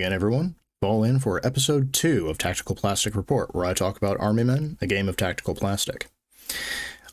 again, everyone. Fall in for episode 2 of Tactical Plastic Report, where I talk about Army Men, a game of tactical plastic.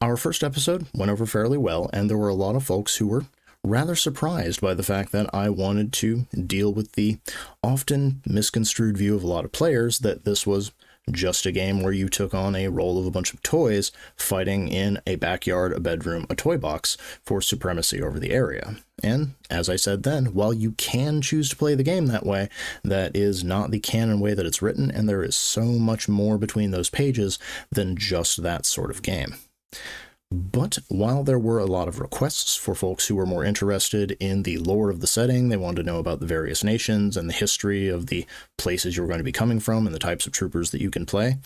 Our first episode went over fairly well, and there were a lot of folks who were rather surprised by the fact that I wanted to deal with the often misconstrued view of a lot of players that this was just a game where you took on a role of a bunch of toys fighting in a backyard, a bedroom, a toy box for supremacy over the area. And as I said then, while you can choose to play the game that way, that is not the canon way that it's written, and there is so much more between those pages than just that sort of game. But while there were a lot of requests for folks who were more interested in the lore of the setting, they wanted to know about the various nations and the history of the places you're going to be coming from and the types of troopers that you can play,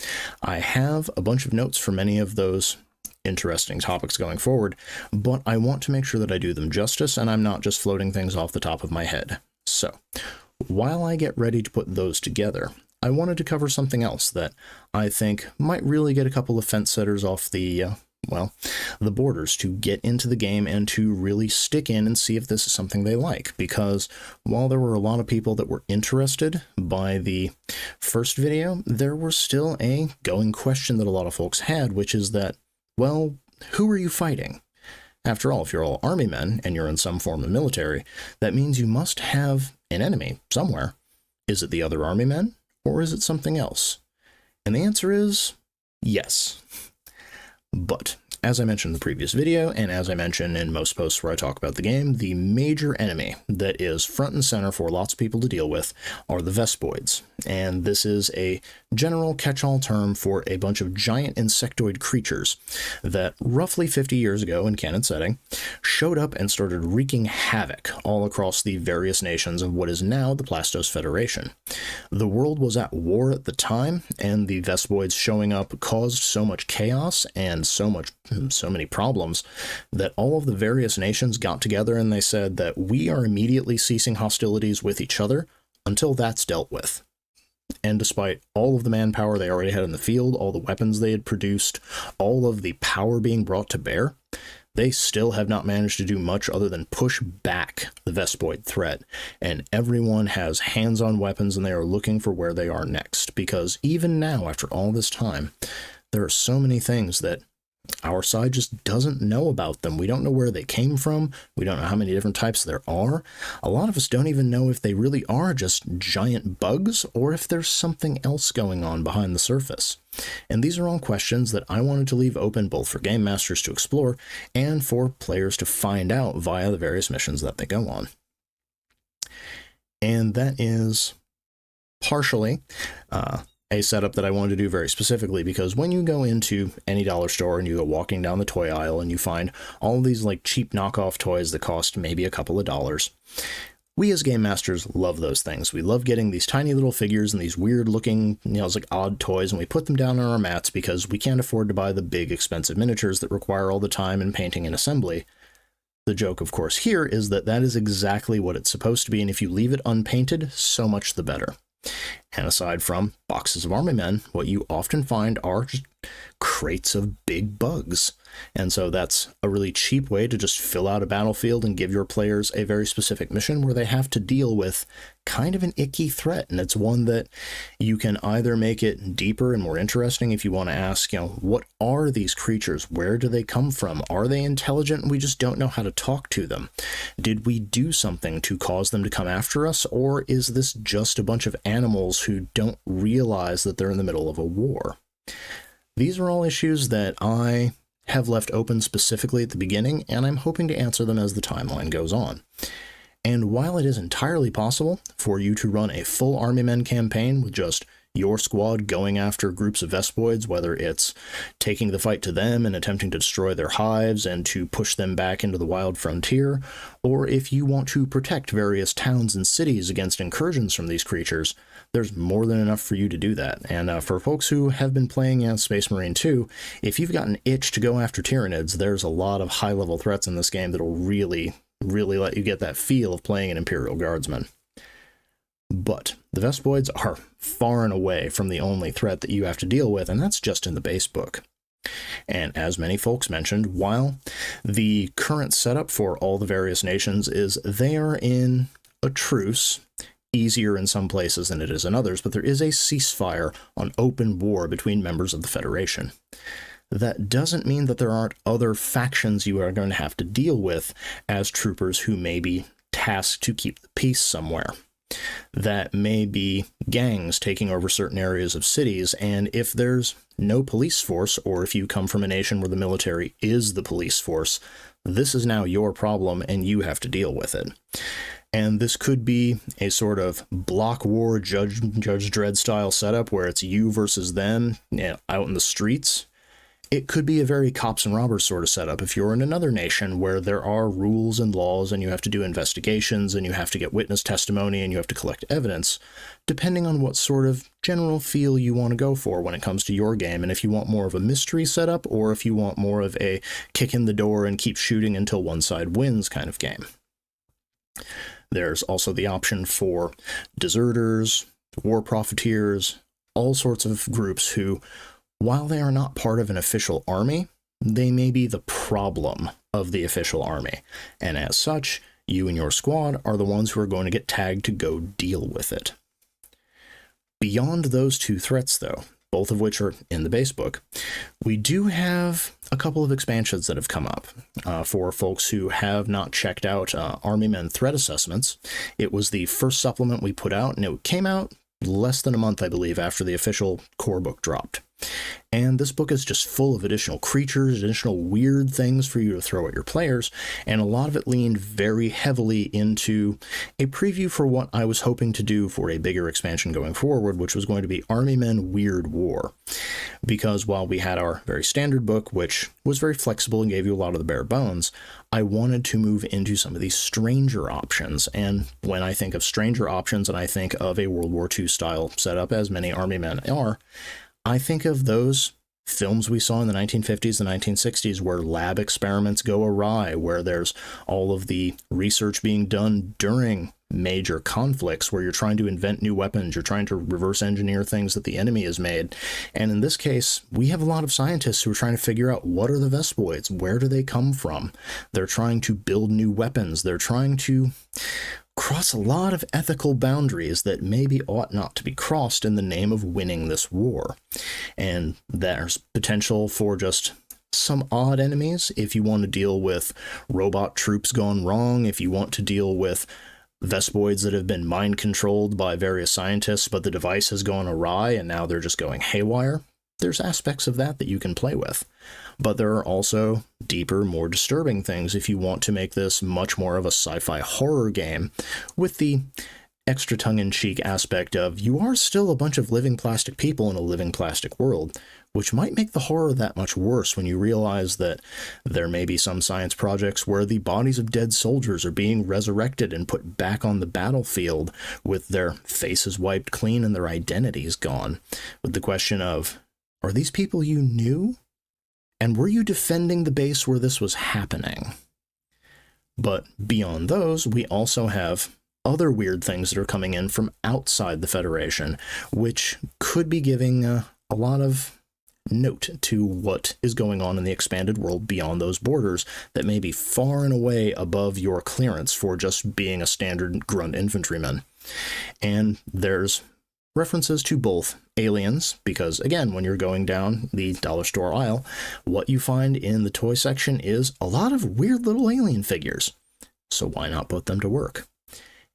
I have a bunch of notes for many of those interesting topics going forward, but I want to make sure that I do them justice and I'm not just floating things off the top of my head. So, while I get ready to put those together, I wanted to cover something else that I think might really get a couple of fence setters off the borders to get into the game and to really stick in and see if this is something they like. Because while there were a lot of people that were interested by the first video, there was still a going question that a lot of folks had, which is that, well, who are you fighting? After all, if you're all army men and you're in some form of military, that means you must have an enemy somewhere. Is it the other army men, or is it something else? And the answer is yes. But, as I mentioned in the previous video, and as I mention in most posts where I talk about the game, the major enemy that is front and center for lots of people to deal with are the Vestoids. And this is a general catch-all term for a bunch of giant insectoid creatures that roughly 50 years ago in canon setting showed up and started wreaking havoc all across the various nations of what is now the Plastos Federation. The world was at war at the time, and the Vestoids showing up caused so much chaos and so many problems that all of the various nations got together and they said that we are immediately ceasing hostilities with each other until that's dealt with. And despite all of the manpower they already had in the field, all the weapons they had produced, all of the power being brought to bear, they still have not managed to do much other than push back the Vestoid threat. And everyone has hands-on weapons and they are looking for where they are next. Because even now, after all this time, there are so many things that our side just doesn't know about them. We don't know where they came from. We don't know how many different types there are. A lot of us don't even know if they really are just giant bugs or if there's something else going on behind the surface. And these are all questions that I wanted to leave open both for game masters to explore and for players to find out via the various missions that they go on. And that is partially a setup that I wanted to do very specifically, because when you go into any dollar store and you go walking down the toy aisle and you find all these like cheap knockoff toys that cost maybe a couple of dollars, we as game masters love those things. We love getting these tiny little figures and these weird looking, it's like odd toys, and we put them down on our mats because we can't afford to buy the big expensive miniatures that require all the time and painting and assembly. The joke, of course, here is that that is exactly what it's supposed to be, and if you leave it unpainted, so much the better. And aside from boxes of army men, what you often find are just crates of big bugs. And so that's a really cheap way to just fill out a battlefield and give your players a very specific mission where they have to deal with kind of an icky threat. And it's one that you can either make it deeper and more interesting if you want to ask, what are these creatures? Where do they come from? Are they intelligent and we just don't know how to talk to them? Did we do something to cause them to come after us? Or is this just a bunch of animals who don't realize that they're in the middle of a war? These are all issues that I have left open specifically at the beginning, and I'm hoping to answer them as the timeline goes on. And while it is entirely possible for you to run a full Army Men campaign with just your squad going after groups of Vestoids, whether it's taking the fight to them and attempting to destroy their hives and to push them back into the wild frontier, or if you want to protect various towns and cities against incursions from these creatures, there's more than enough for you to do that. And for folks who have been playing Space Marine 2, if you've got an itch to go after Tyranids, there's a lot of high-level threats in this game that'll really let you get that feel of playing an Imperial Guardsman. But the Vestoids are far and away from the only threat that you have to deal with, and that's just in the base book. And as many folks mentioned, while the current setup for all the various nations is they are in a truce easier in some places than it is in others, but there is a ceasefire on open war between members of the Federation. That doesn't mean that there aren't other factions you are going to have to deal with as troopers who may be tasked to keep the peace somewhere. That may be gangs taking over certain areas of cities, and if there's no police force, or if you come from a nation where the military is the police force, this is now your problem and you have to deal with it. And this could be a sort of block war Judge Dredd style setup where it's you versus them, out in the streets. It could be a very cops and robbers sort of setup if you're in another nation where there are rules and laws and you have to do investigations and you have to get witness testimony and you have to collect evidence, depending on what sort of general feel you want to go for when it comes to your game, and if you want more of a mystery setup or if you want more of a kick in the door and keep shooting until one side wins kind of game. There's also the option for deserters, war profiteers, all sorts of groups who, while they are not part of an official army, they may be the problem of the official army, and as such, you and your squad are the ones who are going to get tagged to go deal with it. Beyond those two threats, though, both of which are in the base book, we do have a couple of expansions that have come up. For folks who have not checked out Army Men Threat Assessments, it was the first supplement we put out, and it came out less than a month, I believe, after the official core book dropped. And this book is just full of additional creatures, additional weird things for you to throw at your players, and a lot of it leaned very heavily into a preview for what I was hoping to do for a bigger expansion going forward, which was going to be Army Men Weird War. Because while we had our very standard book, which was very flexible and gave you a lot of the bare bones, I wanted to move into some of these stranger options. And when I think of stranger options and I think of a World War II style setup, as many Army Men are, I think of those films we saw in the 1950s and 1960s where lab experiments go awry, where there's all of the research being done during major conflicts, where you're trying to invent new weapons, you're trying to reverse engineer things that the enemy has made. And in this case, we have a lot of scientists who are trying to figure out, what are the Vestoids? Where do they come from? They're trying to build new weapons. They're trying to cross a lot of ethical boundaries that maybe ought not to be crossed in the name of winning this war. And there's potential for just some odd enemies if you want to deal with robot troops gone wrong, if you want to deal with Vestoids that have been mind controlled by various scientists, but the device has gone awry and now they're just going haywire. There's aspects of that you can play with. But there are also deeper, more disturbing things if you want to make this much more of a sci-fi horror game, with the extra tongue-in-cheek aspect of you are still a bunch of living plastic people in a living plastic world, which might make the horror that much worse when you realize that there may be some science projects where the bodies of dead soldiers are being resurrected and put back on the battlefield with their faces wiped clean and their identities gone, with the question of, are these people you knew? And were you defending the base where this was happening? But beyond those, we also have other weird things that are coming in from outside the Federation, which could be giving a lot of note to what is going on in the expanded world beyond those borders that may be far and away above your clearance for just being a standard grunt infantryman. And there's references to both aliens, because again, when you're going down the dollar store aisle, what you find in the toy section is a lot of weird little alien figures. So why not put them to work?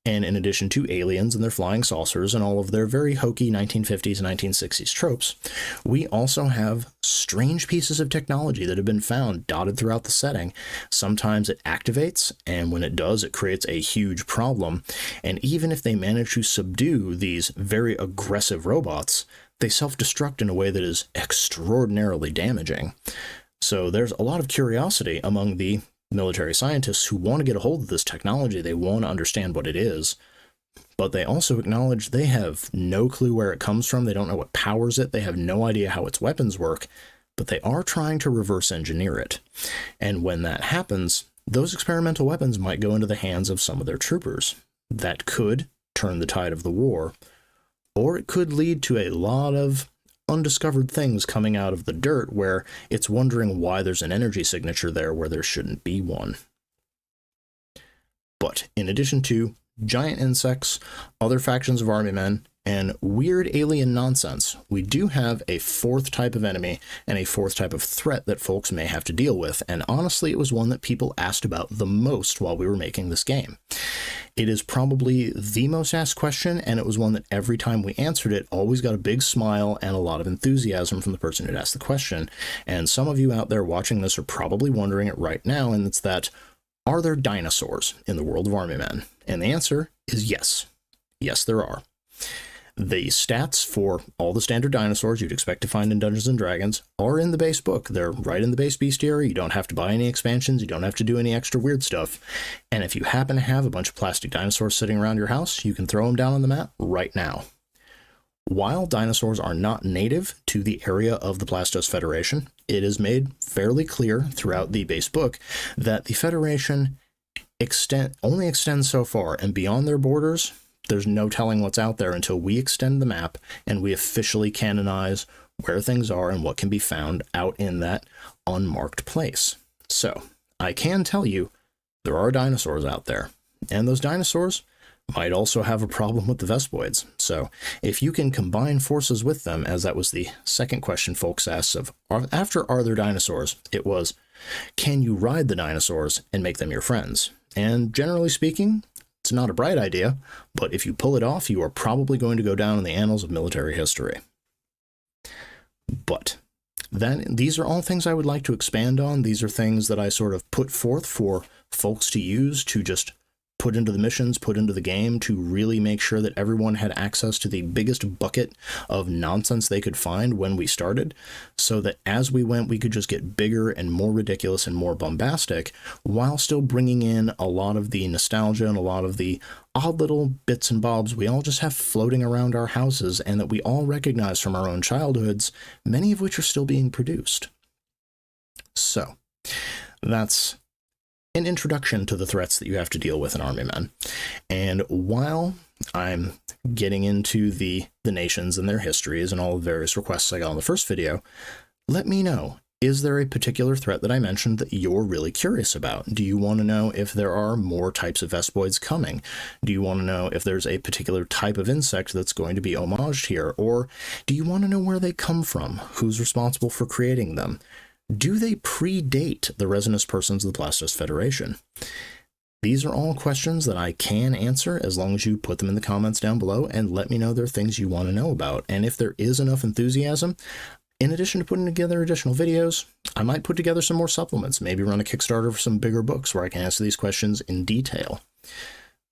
And in addition to aliens and their flying saucers and all of their very hokey 1950s and 1960s tropes, we also have strange pieces of technology that have been found dotted throughout the setting. Sometimes it activates, and when it does, it creates a huge problem. And even if they manage to subdue these very aggressive robots, they self-destruct in a way that is extraordinarily damaging. So there's a lot of curiosity among the military scientists who want to get a hold of this technology. They want to understand what it is, but they also acknowledge they have no clue where it comes from. They don't know what powers it. They have no idea how its weapons work, but they are trying to reverse engineer it. And when that happens, those experimental weapons might go into the hands of some of their troopers. That could turn the tide of the war, or it could lead to a lot of undiscovered things coming out of the dirt where it's wondering why there's an energy signature there where there shouldn't be one. But in addition to giant insects, other factions of army men, and weird alien nonsense, we do have a fourth type of enemy and a fourth type of threat that folks may have to deal with, and honestly it was one that people asked about the most while we were making this game. It is probably the most asked question, and it was one that every time we answered it always got a big smile and a lot of enthusiasm from the person who'd asked the question. And some of you out there watching this are probably wondering it right now, and it's that, are there dinosaurs in the world of army men? And the answer is yes. Yes, there are. The stats for all the standard dinosaurs you'd expect to find in Dungeons & Dragons are in the base book. They're right in the base bestiary. You don't have to buy any expansions. You don't have to do any extra weird stuff. And if you happen to have a bunch of plastic dinosaurs sitting around your house, you can throw them down on the map right now. While dinosaurs are not native to the area of the Plastos Federation, it is made fairly clear throughout the base book that the Federation only extends so far, and beyond their borders, there's no telling what's out there until we extend the map and we officially canonize where things are and what can be found out in that unmarked place. So, I can tell you, there are dinosaurs out there, and those dinosaurs might also have a problem with the Vestoids. So, if you can combine forces with them, as that was the second question folks asked after are there dinosaurs, it was, can you ride the dinosaurs and make them your friends? And generally speaking, it's not a bright idea, but if you pull it off, you are probably going to go down in the annals of military history. But these are all things I would like to expand on. These are things that I sort of put forth for folks to use to just put into the missions, put into the game, to really make sure that everyone had access to the biggest bucket of nonsense they could find when we started, so that as we went, we could just get bigger and more ridiculous and more bombastic, while still bringing in a lot of the nostalgia and a lot of the odd little bits and bobs we all just have floating around our houses and that we all recognize from our own childhoods, many of which are still being produced. So, that's an introduction to the threats that you have to deal with in army men. And while I'm getting into the nations and their histories and all the various requests I got in the first video, let me know, is there a particular threat that I mentioned that you're really curious about? Do you want to know if there are more types of Vestoids coming? Do you want to know if there's a particular type of insect that's going to be homaged here? Or do you want to know where they come from? Who's responsible for creating them? Do they predate the resinous persons of the Plastos Federation? These are all questions that I can answer as long as you put them in the comments down below and let me know there are things you want to know about. And if there is enough enthusiasm, in addition to putting together additional videos, I might put together some more supplements, maybe run a Kickstarter for some bigger books where I can answer these questions in detail.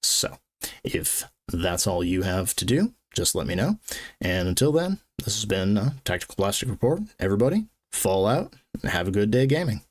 So, if that's all you have to do, just let me know. And until then, this has been Tactical Plastic Report. Everybody, fall out and have a good day gaming.